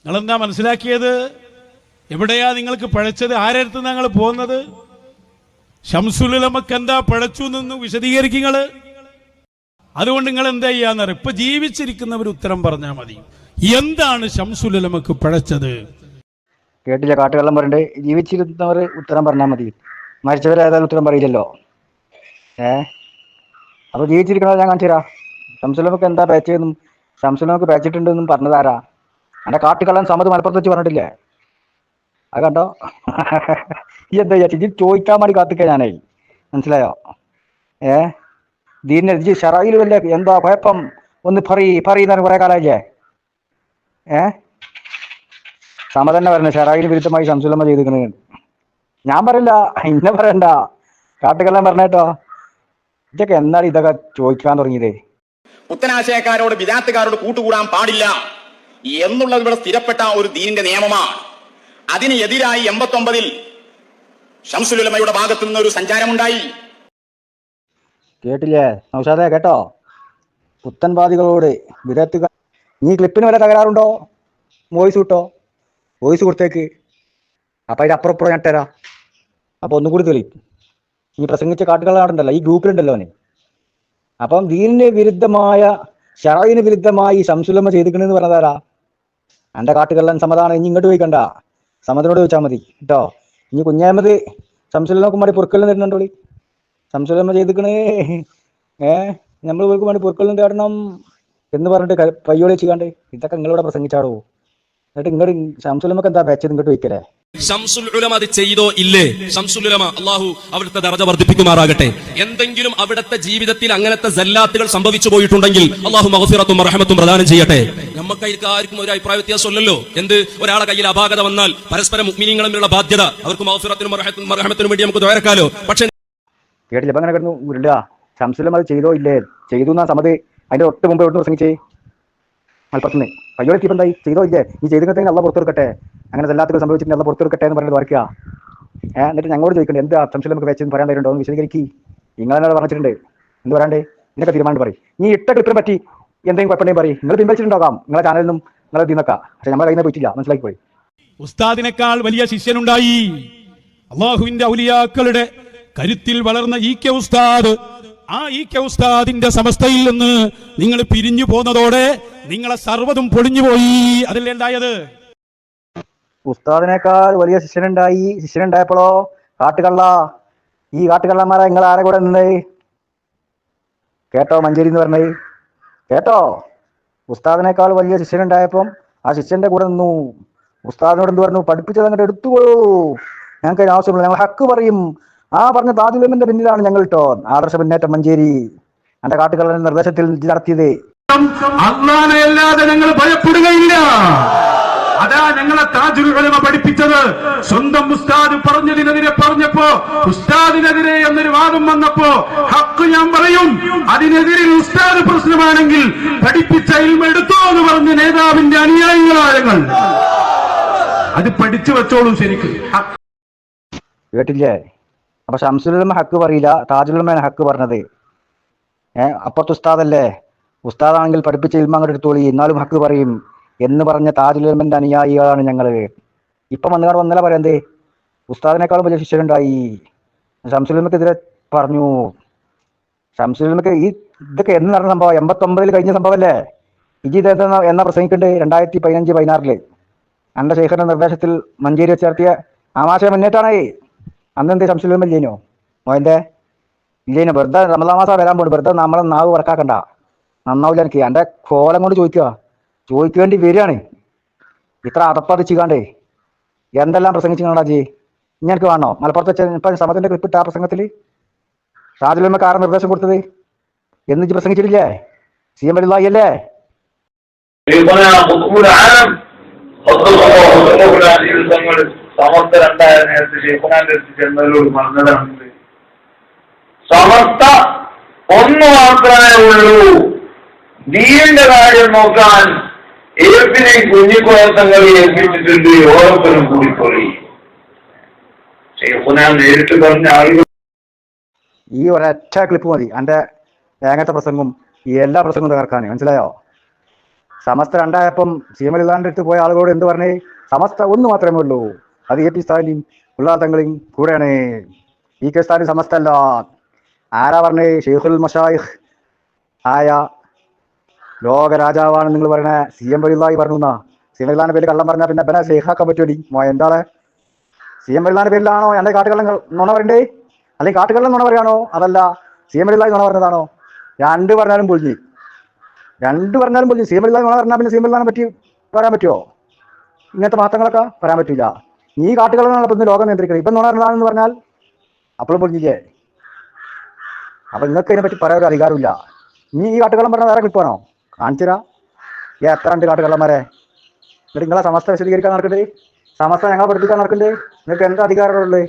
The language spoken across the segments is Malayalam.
നിങ്ങളെന്താ മനസ്സിലാക്കിയത്? എവിടെയാ നിങ്ങൾക്ക് പഴച്ചത്? ആരടുത്ത് ഞങ്ങൾ പോകുന്നത്? ശംസുൽ ഉലമക്ക് എന്താ പഴച്ചു എന്ന് വിശദീകരിക്കുക. അതുകൊണ്ട് നിങ്ങൾ എന്താ ചെയ്യാന്നറിയ, ഇപ്പൊ ജീവിച്ചിരിക്കുന്നവർ ഉത്തരം പറഞ്ഞാൽ മതി. എന്താണ് ശംസുൽ ഉലമക്ക് പഴച്ചത്? കേട്ടില്ല, കാട്ടുകള്ളം പറഞ്ഞിട്ട് ജീവിച്ചിരുന്നവർ ഉത്തരം പറഞ്ഞാൽ മതി, മരിച്ചവരേതായാലും ഉത്തരം പറയില്ലല്ലോ. അപ്പൊ ജീവിച്ചിരിക്കണത് ഞാൻ കാണിച്ചു തരാം. ശംസുൽ ഉലമക്ക് എന്താ പേച്ചെന്നും ശംസുൽ ഉലമക്ക് പേച്ചിട്ടുണ്ടെന്നും പറഞ്ഞതാരാ? എന്റെ കാട്ടുകള്ളൻ സമത് മലപ്പുറത്ത് വെച്ച് പറഞ്ഞിട്ടില്ലേ? അത് കണ്ടോ? ഈ എന്താ ചേച്ചി ചോദിക്കാൻ വേണ്ടി കാത്തിക്ക ഞാനേ, മനസ്സിലായോ? ദീനിനെ ഷറയിൽ വല്ല എന്താ കുഴപ്പം ഒന്ന് പറയുന്ന കുറെ കാലമായില്ലേ? സമ തന്നെ പറഞ്ഞു ഷറയിൽ വിരുദ്ധമായി ശംസുൽ ഉലമ ചെയ്തിരിക്കുന്നത്. ഞാൻ പറയില്ല, ഇന്നെ പറയണ്ട, കാട്ടുകള്ളൻ പറഞ്ഞേട്ടോ. ഇതൊക്കെ എന്താണ് ഇതൊക്കെ ചോദിക്കാൻ തുടങ്ങിയത്? പുത്തനാശയക്കാരോട് ബിദാത്തുകാരോട് കൂട്ടുകൂടാൻ പാടില്ല എന്നുള്ളത് ഇവിടെ സ്ഥിരപ്പെട്ട ഒരു ദീനിന്റെ നിയമമാണ്. അതിന് എതിരായി 89-ൽ ശംസുൽ ഉലമയുടെ ഭാഗത്തു നിന്ന് ഒരു സഞ്ചാരമുണ്ടായി. കേട്ടില്ലേ നൗഷാദേ? കേട്ടോ? പുത്തൻവാദികളോട് വിദഗ്ധ, നീ ക്ലിപ്പിന് വല്ല തകരാറുണ്ടോ? വോയിസ് കിട്ടോ? വോയിസ് കൊടുത്തേക്ക്, അപ്പൊ അതിന്റെ അപ്പുറം ഞാൻ തരാം. അപ്പൊ ഒന്നും കൂടി തെളി. ഈ പ്രസംഗിച്ച കാട്ടുകളാടുണ്ടല്ലോ ഈ ഗ്രൂപ്പിലുണ്ടല്ലോ അവന്. അപ്പം ദീനിന് വിരുദ്ധമായ ഷറഈന് വിരുദ്ധമായി ശംസുൽ ഉലമ ചെയ്തിക്കണെന്ന് പറഞ്ഞതാരാ? എന്റെ കാട്ടുകള്ളൻ സമതാണ്. ഇനി ഇങ്ങോട്ട് ചോദിക്കണ്ട, സമതിനോട് ചോദിച്ചാൽ മതി കേട്ടോ. ഇനി കുഞ്ഞാമത് ശംസുൽ ഉലമക്ക് വേണ്ടി പൊറുക്കലിന് തരുന്നുണ്ടോളി. ശംസുൽ ഉലമ ചെയ്തിക്കണേ, നമ്മൾ ഇവർക്ക് വേണ്ടി പൊറുക്കലിന് തരണം എന്ന് പറഞ്ഞിട്ട് പയ്യോളി വെച്ചാണ്ട് ഇതൊക്കെ നിങ്ങളിവിടെ പ്രസംഗിച്ചാടോ. എന്നിട്ട് ഇങ്ങോട്ട് ശംസുൽ ഉലമക്ക് എന്താ വെച്ചത് ഇങ്ങോട്ട് ചോദിക്കലേ? ശംസുൽ ഉലമ അത് ചെയ്തോ ഇല്ലേ? ശംസുൽ ഉലമ അള്ളാഹു അവിടുത്തെ ദറജ വർദ്ധിപ്പിക്കുമാറാകട്ടെ. എന്തെങ്കിലും അവിടുത്തെ ജീവിതത്തിൽ അങ്ങനത്തെ സല്ലാത്തുകൾ സംഭവിച്ചു പോയിട്ടുണ്ടെങ്കിൽ അള്ളാഹു മഗ്ഫിറത്തും റഹ്മത്തും പ്രദാനം ചെയ്യട്ടെ. നമുക്ക് ആർക്കും ഒരു അഭിപ്രായ വ്യത്യാസമല്ലല്ലോ. എന്ത് ഒരാളെ കയ്യിൽ അപാകത വന്നാൽ പരസ്പരം മുഅ്മിനീങ്ങളും തമ്മിലുള്ള ബാധ്യത, അവർക്ക് മഗ്ഫിറത്തിനും റഹ്മത്തിനും വേണ്ടി നമുക്ക് ദ്വാരക്കാലോ. പക്ഷേ കേട്ടില്ല, ഇപ്പൊ അങ്ങനെ കിടന്നു ഉരുള. ശംസുൽ ഉലമ അത് ചെയ്തോ ഇല്ലേ? ചെയ്തു എന്നാ സമത് അതിന്റെ ഒട്ട് മുമ്പ് എവിടെ പ്രസംഗിച്ചേ? മലപ്പുറത്തുനിന്ന്. പയ്യോളെത്തിയപ്പോൾ എന്തായി? ചെയ്തോ ഇല്ലേ? ഈ ചെയ്തിട്ടെങ്കിൽ അള്ള പുറത്തെടുക്കട്ടെ, അങ്ങനെ എല്ലാത്തിലും സംഭവിച്ചിട്ട് അള്ള പുറത്തെടുക്കട്ടെ എന്ന് പറഞ്ഞിട്ട് വരയ്ക്കുക. എന്നിട്ട് ഞങ്ങളോട് ചോദിക്കണ്ടേ എന്താ ശംസുൽ ഉലമക്ക് വെച്ചെന്ന് പറയാൻ തരുന്നുണ്ടോ എന്ന് വിശദീകരിക്കി. നിങ്ങളെന്നോട് പറഞ്ഞിട്ടുണ്ട്, എന്ത് പറയാണ്ടേ? ഇതിനൊക്കെ തീരുമാനം പറയും. നീ ഇട്ട ക്ലിപ്പിനെ പറ്റി എന്തെങ്കിലും കുഴപ്പമുണ്ടെങ്കിൽ പറയും. നിങ്ങൾ പിൻവലിച്ചിട്ടുണ്ടാകാം നിങ്ങളെ ചാനലിൽ നിന്നും നിങ്ങളെ തീർന്നക്കാം. പക്ഷെ നമ്മളെ കയ്യിൽ നിന്ന് പോയിട്ടില്ല, മനസ്സിലാക്കി പോയി. ഉസ്താദിനേക്കാൾ വലിയ ശിഷ്യനുണ്ടായി. അള്ളാഹുവിന്റെ ഔലിയാക്കളുടെ കരുത്തിൽ വളർന്ന ഇ കെ ഉസ്താദ്. ആ ഇ കെ ഉസ്താദിന്റെ സമസ്തയിൽ നിന്ന് നിങ്ങൾ പിരിഞ്ഞു പോന്നതോടെ നിങ്ങളെ സർവ്വതും പൊളിഞ്ഞുപോയി. അതല്ലേ ഉണ്ടായത്? ഉസ്താദിനേക്കാൾ വലിയ ശിഷ്യനുണ്ടായി. ശിഷ്യനുണ്ടായപ്പോഴോ കാട്ടുകള്ള, ഈ കാട്ടുകള്ളന്മാരെ നിങ്ങൾ ആരെ കൂടെ നിന്നത്? കേട്ടോ? മഞ്ചേരി എന്ന് പറഞ്ഞത് കേട്ടോ? ഉസ്താദിനേക്കാൾ വലിയ ശിഷ്യനുണ്ടായപ്പം ആ ശിഷ്യന്റെ കൂടെ നിന്നു. ഉസ്താദിനോട് എന്ത് പറഞ്ഞു? പഠിപ്പിച്ചത് അങ്ങോട്ട് എടുത്തുകൊള്ളൂ, ഞങ്ങൾക്ക് അതിന് ആവശ്യമില്ല, ഞങ്ങൾ ഹക്ക് പറയും. ആ പറഞ്ഞ താജുൽ ഉലമയുടെ പിന്നിലാണ് ഞങ്ങൾ കേട്ടോ ആദർശ മുന്നേറ്റം മഞ്ചേരി എന്റെ കാട്ടുകള്ളന്റെ നിർദ്ദേശത്തിൽ നടത്തിയത്. അല്ലാഹുവിനെ അല്ലാതെ ഞങ്ങൾ ഭയപ്പെടുകയില്ല. അതാ ഞങ്ങളെ താജുൽ ഉലമ പഠിപ്പിച്ചത്. സ്വന്തം ഉസ്താദ് പറഞ്ഞതിനെതിരെ പറഞ്ഞപ്പോ, ഉസ്താദിനെതിരെ എന്നൊരു വാദം വന്നപ്പോ ഹക്ക് ഞാൻ പറയും, അതിനെതിരെ ഉസ്താദ് പ്രശ്നമാണെങ്കിൽ പഠിപ്പിച്ച ഇൽമ എടുത്തോ എന്ന് പറഞ്ഞ നേതാവിന്റെ അനുയായികളായ ഞങ്ങൾ. അത് പഠിച്ചു വെച്ചോളൂ ശരിക്കും. കേട്ടില്ലേ? അപ്പൊ ശംസുൽ ഉലമ ഹക്ക് പറയില്ല, താജുൽ ഉലമയാണ് ഹക്ക് പറഞ്ഞത്. അപ്പുറത്ത് ഉസ്താദല്ലേ, ഉസ്താദാണെങ്കിൽ പഠിപ്പിച്ച ഇൽമ അങ്ങോട്ട് എടുത്തോളി, എന്നാലും ഹക്ക് പറയും എന്ന് പറഞ്ഞ താജുൽ ഉലമന്റെ അനുയായികളാണ് ഞങ്ങള്. ഇപ്പം വന്നല്ല പറയാം എന്തേ? ഉസ്താദിനേക്കാളും വലിയ ശിഷ്യരുണ്ടായി. ശംസുൽ ഉലമക്കെതിരെ പറഞ്ഞു. ശംസുൽ ഉലമക്ക് ഈ ഇതൊക്കെ എന്ന് നടന്ന സംഭവം? 89-ൽ കഴിഞ്ഞ സംഭവമല്ലേ? ഇജീത് എന്നാ പ്രസംഗിക്കുന്നുണ്ട് 2015-16 എന്റെ ശേഖരന്റെ നിർദ്ദേശത്തിൽ മഞ്ചേരി വെച്ച് നടത്തിയ ആമാശയ മുന്നേറ്റാണ്. അന്നെന്തേ ശംസുൽ ഉലമ ഇല്ലേനോ? മോന്റെ ഇല്ലേനോ? വെറുതെ റമദാൻ മാസം വരാൻ പോണു, വെറുതെ നമ്മളെ നാവ് ഉറക്കാക്കണ്ട, നന്നാവില്ല. എനിക്ക് എന്റെ കോലം കൊണ്ട് ചോദിക്കേണ്ടി വരികയാണ്. ഇത്ര അതപ്പതിച്ചിക്കാണ്ടേ എന്തെല്ലാം പ്രസംഗിച്ചാ ജി? ഇനി എനിക്ക് വേണോ? മലപ്പുറത്ത് വെച്ച ഇപ്പൊ സമത്തിന്റെ ക്ലിപ്പിട്ട ആ പ്രസംഗത്തിൽ താജുൽ ഉലമക്ക് ആരാ നിർദ്ദേശം കൊടുത്തത് എന്ന് പ്രസംഗിച്ചിട്ടില്ലേ? CM വലിയ അല്ലേ? സമസ്ത രണ്ടായ നേരത്തെ ഷെയ്ഖുനാന്റെ അടുത്ത് ചെന്നവരോട് പറഞ്ഞതാണ്, സമസ്ത ഒന്ന് മാത്രമേ ഉള്ളൂ, ദീനിന്റെ കാര്യം നോക്കാൻ ഏപ്പിനെയും കുഞ്ഞിക്കോയത്തങ്ങളെ ഏൽപ്പിച്ചിട്ടുണ്ട്, ഓരോരുത്തരും കൂടിക്കൊള്ളി. ഷെയ്ഖുനാൻ നേരിട്ട് പറഞ്ഞ ആളുകൾ ഈ ഒരൊറ്റ ക്ലിപ്പ് മതി എന്റെ തേങ്ങത്തെ പ്രസംഗം, ഈ എല്ലാ പ്രസംഗവും തകർക്കാൻ. മനസ്സിലായോ? സമസ്ത രണ്ടായപ്പം സീമലിതാന്റെ അടുത്ത് പോയ ആളുകളോട് എന്ത് പറഞ്ഞേ? സമസ്ത ഒന്ന് മാത്രമേ ഉള്ളൂ, അത് എ പി സ്റ്റാലിൻ ഉള്ളാത്തങ്ങളും കൂടെയാണ്. പി കെ സ്റ്റാലിൻ സമസ്ത അല്ല. ആരാ പറഞ്ഞേ? ഷെയ്ഖുൽ മഷായിഖ് ആയ ലോക രാജാവാണ് നിങ്ങൾ പറയണ സി എം വലിള്ളാഹി പറഞ്ഞു എന്നാ. സി എം വലിള്ളാന്റെ പേര് കള്ളം പറഞ്ഞാൽ പിന്നെ ബന ഷെയ്ഖാക്കാൻ പറ്റുമോ? എന്താണ് സി എം വലിള്ളാന്റെ പേരിലാണോ എന്റെ കാട്ടുകള്ളം നുണ പറയണ്ടേ? അല്ലെങ്കിൽ കാട്ടുകള്ളം നുണ പറയാണോ? അതല്ല സി എം വലിള്ളാഹി നുണ പറഞ്ഞതാണോ? രണ്ട് പറഞ്ഞാലും പൊളിഞ്ഞ്, സി എം വലിള്ളാഹി നുണ പറഞ്ഞാൽ പിന്നെ സി എം വലിള്ളാഹിനെ പറ്റി പറയാൻ പറ്റുമോ? ഇങ്ങനത്തെ മാറ്റങ്ങളൊക്കെ പറയാൻ പറ്റില്ല. നീ കാട്ടുകളാണ് ഇപ്പം ഇന്ന് ലോകം നിയന്ത്രിക്കുന്നത്. ഇപ്പം നുണ പറഞ്ഞതാണെന്ന് പറഞ്ഞാൽ അപ്പോഴും പൊളിഞ്ഞില്ലേ? അപ്പൊ നിങ്ങൾക്ക് ഇതിനെപ്പറ്റി പറയാൻ ഒരു അധികാരമില്ല. നീ ഈ കാട്ടുകള്ളം പറഞ്ഞാൽ വേറെ കിട്ടുവാണോ? കാണിച്ചുതരാ. എത്ര ഉണ്ട് കാട്ടുകള്ളന്മാരെ? എന്നിട്ട് നിങ്ങളെ സമസ്ത വിശദീകരിക്കാൻ നടക്കണ്ടേ? സമസ്ത ഞങ്ങളെ പഠിപ്പിക്കാൻ നടക്കണ്ടേ? നിങ്ങൾക്ക് എന്താ അധികാരമുള്ളത്?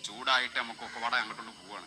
ചൂടായിട്ട് നമുക്കൊക്കെ വട അങ്ങോട്ട് പോവാണ്.